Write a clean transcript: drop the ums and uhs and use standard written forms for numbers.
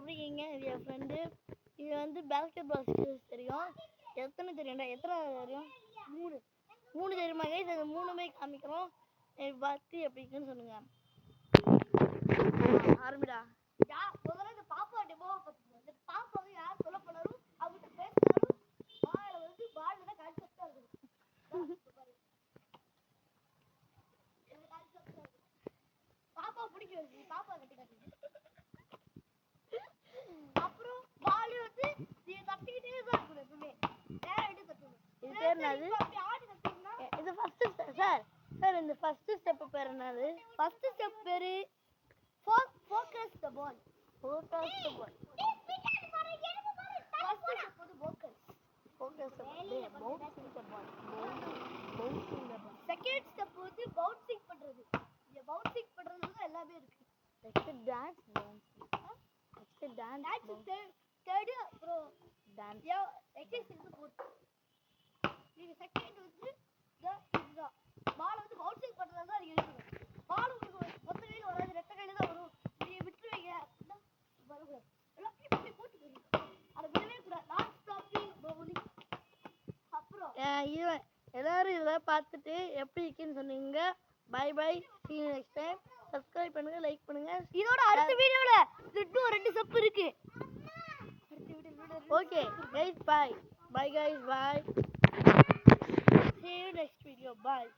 எப்படி இருக்கீங்க? இது என் ஃப்ரெண்டு. இது வந்து பேஸ்கெட் பால் தெரியும். எத்தனை தெரியும்டா? எத்தனை தெரியும்? 3 3 தெரியுமா கைஸ்? அது 3மே காமிக்கிறோம். பார்த்து எப்படி இருக்குன்னு சொல்லுங்க. ஆரம்பிடா. முதல்ல இந்த பாப்பா டெமோவை பார்த்துக்கோ. இந்த பாப்பாவை யார் சொல்ல போனாலும் அவங்ககிட்ட பேசினாலும் வாயில வந்து வாழ்ல கான்செப்டா இருக்குது. பாப்பா பிடிக்கும். பாப்பா கட்டி காட்டுங்க. அப்புறம் பால் வந்து நீ தட்டிக்கிட்டே தான் இருக்கணும் எப்பவுமே. நேரா எடுத்து தட்டணும். இது பேர் என்னது? இது ஃபர்ஸ்ட் ஸ்டெப் சார். சார் இந்த ஃபர்ஸ்ட் ஸ்டெப் பேர் என்னது? ஃபர்ஸ்ட் ஸ்டெப் பேரு ஃபோக்கஸ் தி பால். ஃபோக்கஸ் தி பால். ஃபர்ஸ்ட் ஸ்டெப் வந்து ஃபோக்கஸ். ஃபோக்கஸ் தி பால். பவுன்சிங் தி பால். பவுன்சிங் தி பால். செகண்ட் ஸ்டெப் வந்து பவுன்சிங் பண்றது. இந்த பவுன்சிங் பண்றதுல எல்லாமே இருக்கு. Next dance bouncing. Next dance third அப்புறம் டான்ஸ். எக்ஸர்சைஸ் வந்து போட். நீங்க செகண்ட் வந்து இதுதான். பால் வந்து பவுன்சிங் பண்றதா தான் நீங்க எழுதணும். பால் உங்களுக்கு மொத்த கையில வராது, ரெட்ட கையில தான் வரும். நீங்க விட்டுருவீங்க அப்படின்னா வரக்கூடாது. எல்லாத்தையும் இப்படி போட்டு போயிடுங்க. அதை விடவே கூடாது. Last stopping bowling. அப்புறம் எல்லாரும் இதெல்லாம் பார்த்துட்டு எப்படி இருக்குன்னு சொன்னீங்க. Bye bye. see you next time. Subscribe பண்ணுங்க, லைக் பண்ணுங்க. இதோட அடுத்த வீடியோல இன்னும் 2 ஸ்டெப் இருக்கு. Okay guys, bye. Bye guys, bye. See you next video. Bye.